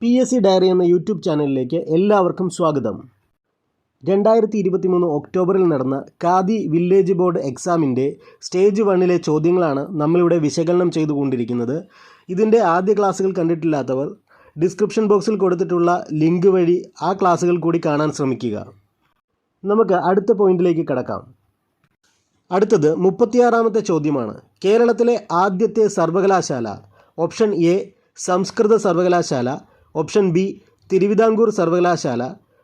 PSC diary എന്ന YouTube ചാനലിലേക്ക് എല്ലാവർക്കും സ്വാഗതം. 2023 ഒക്ടോബറിൽ നടന്ന ഖാദി വില്ലേജ് ബോർഡ് എക്സാമിൻ്റെ സ്റ്റേജ് 1 ചോദ്യങ്ങളാണ് നമ്മളിവിടെ വിശകലനം ചെയ്തുകൊണ്ടിരിക്കുന്നത്. ഇതിൻ്റെ ആദ്യ ക്ലാസ്സുകൾ കണ്ടിട്ടില്ലാത്തവർ ഡിസ്ക്രിപ്ഷൻ ബോക്സിൽ കൊടുത്തിട്ടുള്ള ലിങ്ക് വഴി ആ ക്ലാസ്സുകൾ കൂടി കാണാൻ ശ്രമിക്കുക. നമുക്ക് അടുത്ത പോയിന്റിലേക്ക് കടക്കാം. അടുത്തത് 36ാമത്തെ ചോദ്യമാണ്. കേരളത്തിലെ ആദ്യത്തെ സർവകലാശാല. ഓപ്ഷൻ എ സംസ്കൃത സർവകലാശാല, ഓപ്ഷൻ ബി തിരുവിതാംകൂർ സർവകലാശാല,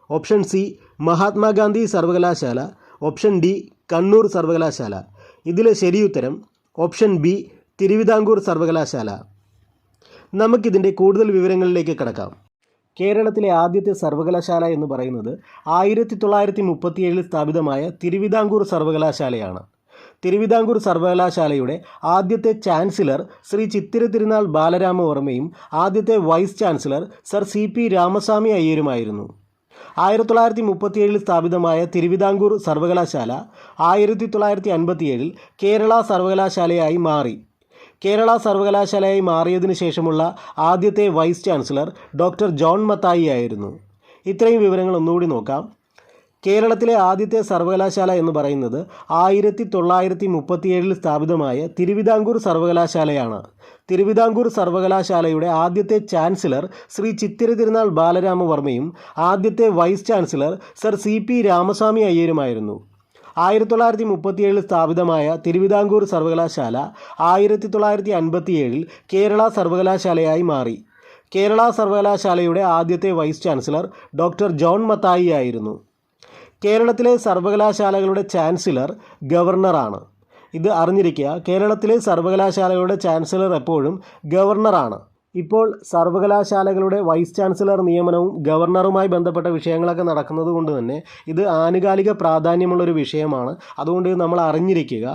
ഓപ്ഷൻ സി മഹാത്മാഗാന്ധി സർവകലാശാല, ഓപ്ഷൻ ഡി കണ്ണൂർ സർവകലാശാല. ഇതിലെ ശരിയുത്തരം ഓപ്ഷൻ ബി തിരുവിതാംകൂർ സർവകലാശാല. നമുക്കിതിൻ്റെ കൂടുതൽ വിവരങ്ങളിലേക്ക് കടക്കാം. കേരളത്തിലെ ആദ്യത്തെ സർവകലാശാല എന്ന് പറയുന്നത് 1937 സ്ഥാപിതമായ തിരുവിതാംകൂർ സർവകലാശാലയാണ്. തിരുവിതാംകൂർ സർവകലാശാലയുടെ ആദ്യത്തെ ചാൻസലർ ശ്രീ ചിത്തിര തിരുനാൾ ബാലരാമവർമ്മയും ആദ്യത്തെ vice chancellor sir CP Ramaswami അയ്യരുമായിരുന്നു. 1937 സ്ഥാപിതമായ തിരുവിതാംകൂർ സർവകലാശാല 1957 കേരള സർവകലാശാലയായി മാറി. കേരള സർവകലാശാലയായി മാറിയതിനു ശേഷമുള്ള ആദ്യത്തെ vice chancellor doctor John Mathai ആയിരുന്നു. ഇത്രയും വിവരങ്ങൾ ഒന്നുകൂടി നോക്കാം. കേരളത്തിലെ ആദ്യത്തെ സർവകലാശാല എന്ന് പറയുന്നത് 1937 സ്ഥാപിതമായ തിരുവിതാംകൂർ സർവകലാശാലയാണ്. തിരുവിതാംകൂർ സർവകലാശാലയുടെ ആദ്യത്തെ ചാൻസലർ ശ്രീ ചിത്തിര തിരുനാൾ ബാലരാമവർമ്മയും ആദ്യത്തെ vice chancellor sir CP Ramaswami അയ്യരുമായിരുന്നു. 1937 സ്ഥാപിതമായ തിരുവിതാംകൂർ സർവകലാശാല 1957 കേരള സർവകലാശാലയായി മാറി. കേരള സർവകലാശാലയുടെ ആദ്യത്തെ vice chancellor doctor John Mathai ആയിരുന്നു. കേരളത്തിലെ സർവകലാശാലകളുടെ ചാൻസലർ ഗവർണറാണ്. ഇത് അറിഞ്ഞിരിക്കുക. കേരളത്തിലെ സർവകലാശാലകളുടെ ചാൻസലർ എപ്പോഴും ഗവർണറാണ്. ഇപ്പോൾ സർവകലാശാലകളുടെ വൈസ് ചാൻസലർ നിയമനവും ഗവർണറുമായി ബന്ധപ്പെട്ട വിഷയങ്ങളൊക്കെ നടക്കുന്നത് കൊണ്ട് തന്നെ ഇത് ആനുകാലിക പ്രാധാന്യമുള്ളൊരു വിഷയമാണ്. അതുകൊണ്ട് ഇത് നമ്മൾ അറിഞ്ഞിരിക്കുക.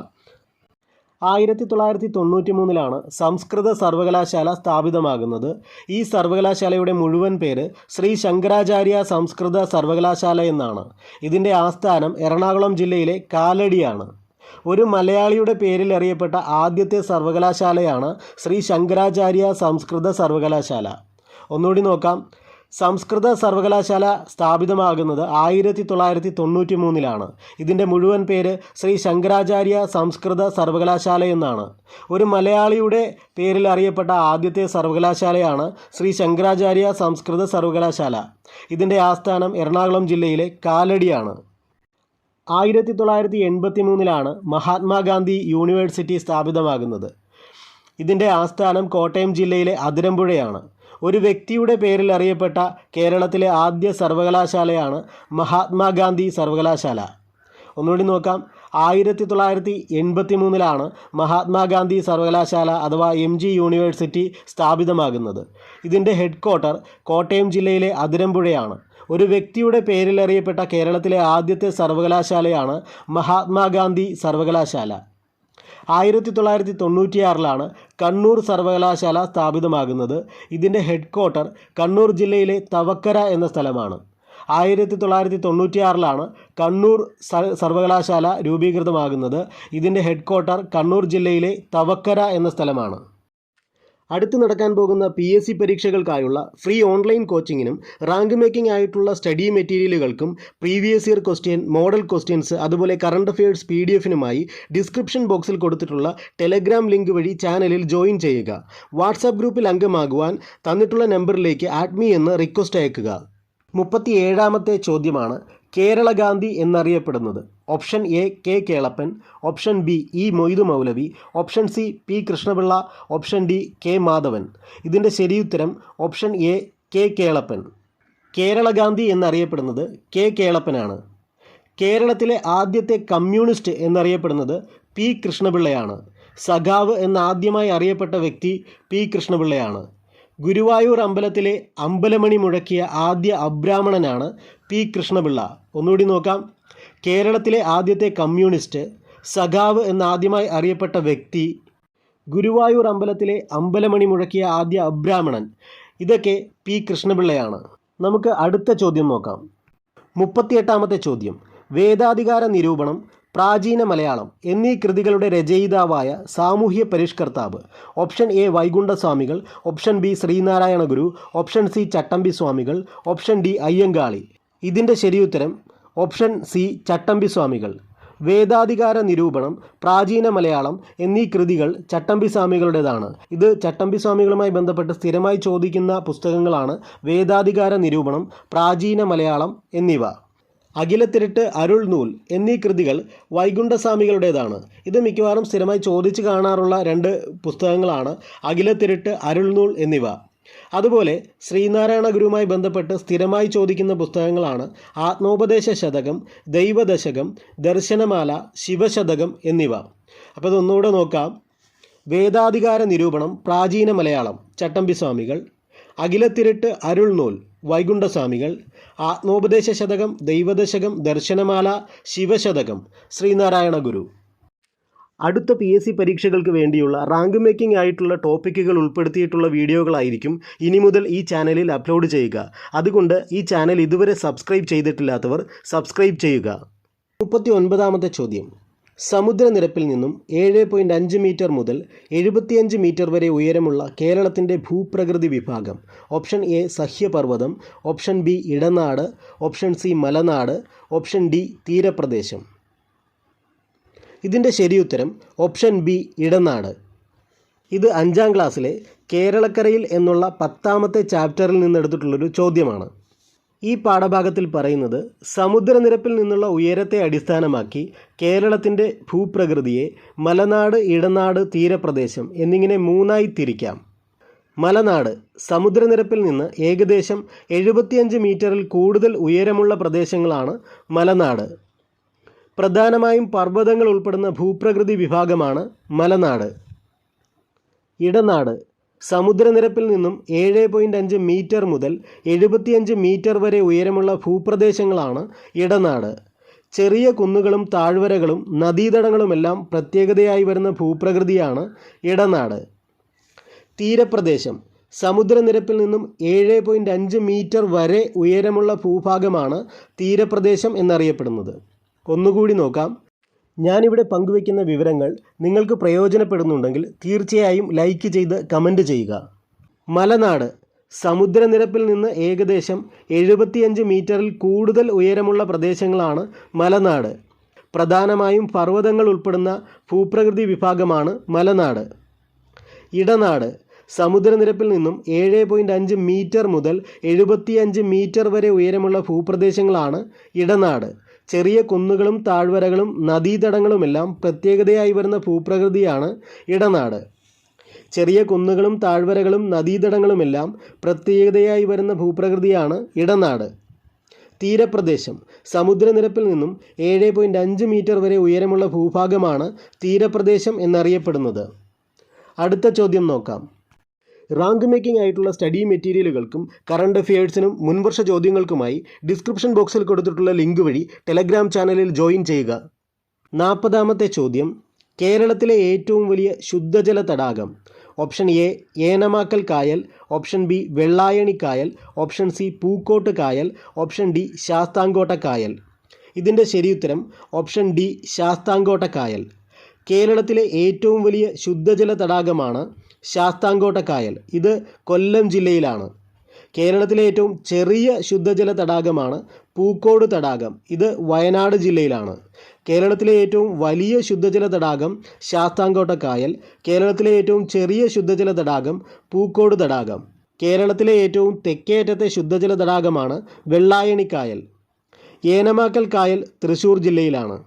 1993 സംസ്കൃത സർവകലാശാല സ്ഥാപിതമാകുന്നത്. ഈ സർവകലാശാലയുടെ മുഴുവൻ പേര് ശ്രീ ശങ്കരാചാര്യ സംസ്കൃത സർവകലാശാല എന്നാണ്. ഇതിൻ്റെ ആസ്ഥാനം എറണാകുളം ജില്ലയിലെ കാലടിയാണ്. ഒരു മലയാളിയുടെ പേരിൽ അറിയപ്പെട്ട ആദ്യത്തെ സർവകലാശാലയാണ് ശ്രീ ശങ്കരാചാര്യ സംസ്കൃത സർവകലാശാല. ഒന്നുകൂടി നോക്കാം. സംസ്കൃത സർവകലാശാല സ്ഥാപിതമാകുന്നത് 1993 ഇതിൻ്റെ മുഴുവൻ പേര് ശ്രീ ശങ്കരാചാര്യ സംസ്കൃത സർവകലാശാല എന്നാണ്. ഒരു മലയാളിയുടെ പേരിൽ അറിയപ്പെട്ട ആദ്യത്തെ സർവകലാശാലയാണ് ശ്രീ ശങ്കരാചാര്യ സംസ്കൃത സർവകലാശാല. ഇതിൻ്റെ ആസ്ഥാനം എറണാകുളം ജില്ലയിലെ കാലടിയാണ്. 1983 മഹാത്മാഗാന്ധി യൂണിവേഴ്സിറ്റി സ്ഥാപിതമാകുന്നത്. ഇതിൻ്റെ ആസ്ഥാനം കോട്ടയം ജില്ലയിലെ അതിരമ്പുഴയാണ്. ഒരു വ്യക്തിയുടെ പേരിൽ അറിയപ്പെട്ട കേരളത്തിലെ ആദ്യ സർവകലാശാലയാണ് മഹാത്മാഗാന്ധി സർവകലാശാല. ഒന്നുകൂടി നോക്കാം. 1983 മഹാത്മാഗാന്ധി സർവകലാശാല അഥവാ MG യൂണിവേഴ്സിറ്റി സ്ഥാപിതമാകുന്നത്. ഇതിൻ്റെ ഹെഡ് ക്വാർട്ടർ കോട്ടയം ജില്ലയിലെ അതിരമ്പുഴയാണ്. ഒരു വ്യക്തിയുടെ പേരിൽ അറിയപ്പെട്ട കേരളത്തിലെ ആദ്യത്തെ സർവകലാശാലയാണ് മഹാത്മാഗാന്ധി സർവകലാശാല. 1996 കണ്ണൂർ സർവകലാശാല സ്ഥാപിതമാകുന്നത്. ഇതിൻ്റെ ഹെഡ് ക്വാർട്ടർ കണ്ണൂർ ജില്ലയിലെ തവക്കര എന്ന സ്ഥലമാണ്. 1996 കണ്ണൂർ സർവകലാശാല രൂപീകൃതമാകുന്നത്. ഇതിൻ്റെ ഹെഡ് ക്വാർട്ടർ കണ്ണൂർ ജില്ലയിലെ തവക്കര എന്ന സ്ഥലമാണ്. അടുത്ത് നടക്കാൻ പോകുന്ന PSC പരീക്ഷകൾക്കായുള്ള ഫ്രീ ഓൺലൈൻ കോച്ചിങ്ങിനും റാങ്ക് മേക്കിംഗ് ആയിട്ടുള്ള സ്റ്റഡി മെറ്റീരിയലുകൾക്കും previous year question, model questions അതുപോലെ കറണ്ട് അഫയേഴ്സ് PDF-നുമായി ഡിസ്ക്രിപ്ഷൻ ബോക്സിൽ കൊടുത്തിട്ടുള്ള ടെലഗ്രാം ലിങ്ക് വഴി ചാനലിൽ ജോയിൻ ചെയ്യുക. വാട്സാപ്പ് ഗ്രൂപ്പിൽ അംഗമാകുവാൻ തന്നിട്ടുള്ള നമ്പറിലേക്ക് ആഡ് മീ എന്ന് റിക്വസ്റ്റ് അയക്കുക. 37ാമത്തെ ചോദ്യമാണ്. കേരള ഗാന്ധി എന്നറിയപ്പെടുന്നത്. Option A K Kelappan, option B E Moidu Maulavi, option C P Krishna Pillai, option D K Madhavan. ഇതിൻ്റെ ശരിയുത്തരം option A K Kelappan. Kerala Gandhi എന്നറിയപ്പെടുന്നത് K കേളപ്പനാണ്. കേരളത്തിലെ ആദ്യത്തെ കമ്മ്യൂണിസ്റ്റ് എന്നറിയപ്പെടുന്നത് P കൃഷ്ണപിള്ളയാണ്. സഖാവ് എന്നാദ്യമായി അറിയപ്പെട്ട വ്യക്തി P കൃഷ്ണപിള്ളയാണ്. ഗുരുവായൂർ അമ്പലത്തിലെ അമ്പലമണി മുഴക്കിയ ആദ്യ അബ്രാഹ്മണനാണ് P കൃഷ്ണപിള്ള. ഒന്നുകൂടി നോക്കാം. കേരളത്തിലെ ആദ്യത്തെ കമ്മ്യൂണിസ്റ്റ്, സഖാവ് എന്നാദ്യമായി അറിയപ്പെട്ട വ്യക്തി, ഗുരുവായൂർ അമ്പലത്തിലെ അമ്പലമണി മുഴക്കിയ ആദ്യ അബ്രാഹ്മണൻ, ഇതൊക്കെ P കൃഷ്ണപിള്ളയാണ്. നമുക്ക് അടുത്ത ചോദ്യം നോക്കാം. 38ാമത്തെ ചോദ്യം. വേദാധികാര നിരൂപണം പ്രാചീന മലയാളം എന്നീ കൃതികളുടെ രചയിതാവായ സാമൂഹ്യ പരിഷ്കർത്താവ്? Option A Vaikunda Swamikal, option B Sree Narayana Guru, option C Chattampi Swamikal, option D Ayyankali. ഇതിൻ്റെ ശരിയുത്തരം ഓപ്ഷൻ സി ചട്ടമ്പി സ്വാമികൾ. വേദാധികാര നിരൂപണം, പ്രാചീന മലയാളം എന്നീ കൃതികൾ ചട്ടമ്പി സ്വാമികളുടേതാണ്. ഇത് ചട്ടമ്പി സ്വാമികളുമായി ബന്ധപ്പെട്ട് സ്ഥിരമായി ചോദിക്കുന്ന പുസ്തകങ്ങളാണ് വേദാധികാര നിരൂപണം, പ്രാചീന മലയാളം എന്നിവ. അഖിലത്തിരട്ട് അരുൾനൂൽ എന്നീ കൃതികൾ വൈകുണ്ഠസ്വാമികളുടേതാണ്. ഇത് മിക്കവാറും സ്ഥിരമായി ചോദിച്ചു കാണാറുള്ള രണ്ട് പുസ്തകങ്ങളാണ് അഖിലത്തിരട്ട് അരുൾനൂൽ എന്നിവ. അതുപോലെ ശ്രീനാരായണ ഗുരുവുമായി ബന്ധപ്പെട്ട് സ്ഥിരമായി ചോദിക്കുന്ന പുസ്തകങ്ങളാണ് ആത്മോപദേശ ശതകം, ദൈവദശകം, ദർശനമാല, ശിവശതകം എന്നിവ. അപ്പോൾ ഇതൊന്നുകൂടെ നോക്കാം. വേദാധികാര നിരൂപണം, പ്രാചീന മലയാളം ചട്ടമ്പി സ്വാമികൾ, അഖിലത്തിരട്ട് അരുൾനൂൽ വൈകുണ്ഠസ്വാമികൾ, ആത്മോപദേശ ശതകം, ദൈവദശകം, ദർശനമാല, ശിവശതകം ശ്രീനാരായണ ഗുരു. അടുത്ത PSC പരീക്ഷകൾക്ക് വേണ്ടിയുള്ള റാങ്ക് മേക്കിംഗ് ആയിട്ടുള്ള ടോപ്പിക്കുകൾ ഉൾപ്പെടുത്തിയിട്ടുള്ള വീഡിയോകളായിരിക്കും ഇനി മുതൽ ഈ ചാനലിൽ അപ്ലോഡ് ചെയ്യുക. അതുകൊണ്ട് ഈ ചാനൽ ഇതുവരെ സബ്സ്ക്രൈബ് ചെയ്തിട്ടില്ലാത്തവർ സബ്സ്ക്രൈബ് ചെയ്യുക. 39ാമത്തെ ചോദ്യം. സമുദ്രനിരപ്പിൽ നിന്നും 7.5 മീറ്റർ മുതൽ 75 മീറ്റർ വരെ ഉയരമുള്ള കേരളത്തിൻ്റെ ഭൂപ്രകൃതി വിഭാഗം? ഓപ്ഷൻ എ സഹ്യപർവ്വതം, ഓപ്ഷൻ ബി ഇടനാട്, ഓപ്ഷൻ സി മലനാട്, ഓപ്ഷൻ ഡി തീരപ്രദേശം. ഇതിൻ്റെ ശരിയുത്തരം ഓപ്ഷൻ ബി ഇടനാട്. ഇത് 5ാം ക്ലാസ്സിലെ കേരളക്കരയിൽ എന്നുള്ള 10ാമത്തെ ചാപ്റ്ററിൽ നിന്നെടുത്തിട്ടുള്ളൊരു ചോദ്യമാണ്. ഈ പാഠഭാഗത്തിൽ പറയുന്നത് സമുദ്രനിരപ്പിൽ നിന്നുള്ള ഉയരത്തെ അടിസ്ഥാനമാക്കി കേരളത്തിൻ്റെ ഭൂപ്രകൃതിയെ മലനാട്, ഇടനാട്, തീരപ്രദേശം എന്നിങ്ങനെ 3ആയി തിരിക്കാം. മലനാട് സമുദ്രനിരപ്പിൽ നിന്ന് ഏകദേശം 75 മീറ്ററിൽ കൂടുതൽ ഉയരമുള്ള പ്രദേശങ്ങളാണ് മലനാട്. പ്രധാനമായും പർവ്വതങ്ങൾ ഉൾപ്പെടുന്ന ഭൂപ്രകൃതി വിഭാഗമാണ് മലനാട്. ഇടനാട് സമുദ്രനിരപ്പിൽ നിന്നും 7.5 മീറ്റർ മുതൽ 75 മീറ്റർ വരെ ഉയരമുള്ള ഭൂപ്രദേശങ്ങളാണ് ഇടനാട്. ചെറിയ കുന്നുകളും താഴ്വരകളും നദീതടങ്ങളുമെല്ലാം പ്രത്യേകതയായി വരുന്ന ഭൂപ്രകൃതിയാണ് ഇടനാട്. തീരപ്രദേശം സമുദ്രനിരപ്പിൽ നിന്നും 7.5 മീറ്റർ വരെ ഉയരമുള്ള ഭൂഭാഗമാണ് തീരപ്രദേശം എന്നറിയപ്പെടുന്നത്. ഒന്നുകൂടി നോക്കാം. ഞാനിവിടെ പങ്കുവയ്ക്കുന്ന വിവരങ്ങൾ നിങ്ങൾക്ക് പ്രയോജനപ്പെടുന്നുണ്ടെങ്കിൽ തീർച്ചയായും ലൈക്ക് ചെയ്ത് കമൻറ്റ് ചെയ്യുക. മലനാട് സമുദ്രനിരപ്പിൽ നിന്ന് ഏകദേശം 75 മീറ്ററിൽ കൂടുതൽ ഉയരമുള്ള പ്രദേശങ്ങളാണ് മലനാട്. പ്രധാനമായും പർവ്വതങ്ങൾ ഉൾപ്പെടുന്ന ഭൂപ്രകൃതി വിഭാഗമാണ് മലനാട്. ഇടനാട് സമുദ്രനിരപ്പിൽ നിന്നും 7.5 മീറ്റർ മുതൽ 75 മീറ്റർ വരെ ഉയരമുള്ള ഭൂപ്രദേശങ്ങളാണ് ഇടനാട്. ചെറിയ കുന്നുകളും താഴ്വരകളും നദീതടങ്ങളുമെല്ലാം പ്രത്യേകതയായി വരുന്ന ഭൂപ്രകൃതിയാണ് ഇടനാട്. ചെറിയ കുന്നുകളും താഴ്വരകളും നദീതടങ്ങളുമെല്ലാം പ്രത്യേകതയായി വരുന്ന ഭൂപ്രകൃതിയാണ് ഇടനാട്. തീരപ്രദേശം സമുദ്രനിരപ്പിൽ നിന്നും 7.5 മീറ്റർ വരെ ഉയരമുള്ള ഭൂഭാഗമാണ് തീരപ്രദേശം എന്നറിയപ്പെടുന്നത്. അടുത്ത ചോദ്യം നോക്കാം. റാങ്ക് മേക്കിംഗ് ആയിട്ടുള്ള സ്റ്റഡി മെറ്റീരിയലുകൾക്കും കറണ്ട് അഫയേഴ്സിനും മുൻവർഷ ചോദ്യങ്ങൾക്കുമായി ഡിസ്ക്രിപ്ഷൻ ബോക്സിൽ കൊടുത്തിട്ടുള്ള ലിങ്ക് വഴി ടെലഗ്രാം ചാനലിൽ ജോയിൻ ചെയ്യുക. 40ാമത്തെ ചോദ്യം. കേരളത്തിലെ ഏറ്റവും വലിയ ശുദ്ധജല തടാകം? ഓപ്ഷൻ എ ഏനമാക്കൽ കായൽ, ഓപ്ഷൻ ബി വെള്ളായണി കായൽ, ഓപ്ഷൻ സി പൂക്കോട്ട് കായൽ, ഓപ്ഷൻ ഡി ശാസ്താംകോട്ട കായൽ. ഇതിൻ്റെ ശരിയുത്തരം ഓപ്ഷൻ ഡി ശാസ്താംകോട്ട കായൽ. കേരളത്തിലെ ഏറ്റവും വലിയ ശുദ്ധജല തടാകമാണ് ശാസ്താംകോട്ട കായൽ. ഇത് കൊല്ലം ജില്ലയിലാണ്. കേരളത്തിലെ ഏറ്റവും ചെറിയ ശുദ്ധജല തടാകമാണ് പൂക്കോട് തടാകം. ഇത് വയനാട് ജില്ലയിലാണ്. കേരളത്തിലെ ഏറ്റവും വലിയ ശുദ്ധജല തടാകം ശാസ്താംകോട്ട കായൽ. കേരളത്തിലെ ഏറ്റവും ചെറിയ ശുദ്ധജല തടാകം പൂക്കോട് തടാകം. കേരളത്തിലെ ഏറ്റവും തെക്കേയറ്റത്തെ ശുദ്ധജല തടാകമാണ് വെള്ളായണി കായൽ. ഏനമാക്കൽ കായൽ തൃശ്ശൂർ ജില്ലയിലാണ്.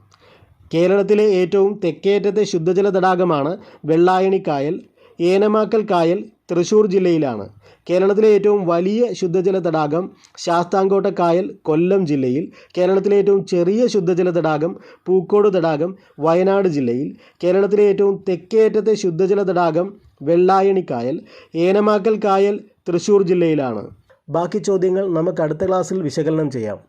കേരളത്തിലെ ഏറ്റവും തെക്കേയറ്റത്തെ ശുദ്ധജല തടാകമാണ് വെള്ളായണി കായൽ. ഏനമാക്കൽ കായൽ തൃശ്ശൂർ ജില്ലയിലാണ്. കേരളത്തിലെ ഏറ്റവും വലിയ ശുദ്ധജല തടാകം ശാസ്താംകോട്ട കായൽ കൊല്ലം ജില്ലയിൽ. കേരളത്തിലെ ഏറ്റവും ചെറിയ ശുദ്ധജല തടാകം പൂക്കോട് തടാകം വയനാട് ജില്ലയിൽ. കേരളത്തിലെ ഏറ്റവും തെക്കേയറ്റത്തെ ശുദ്ധജല തടാകം വെള്ളായണി കായൽ. ഏനമാക്കൽ കായൽ തൃശ്ശൂർ ജില്ലയിലാണ്. ബാക്കി ചോദ്യങ്ങൾ നമുക്ക് അടുത്ത ക്ലാസ്സിൽ വിശകലനം ചെയ്യാം.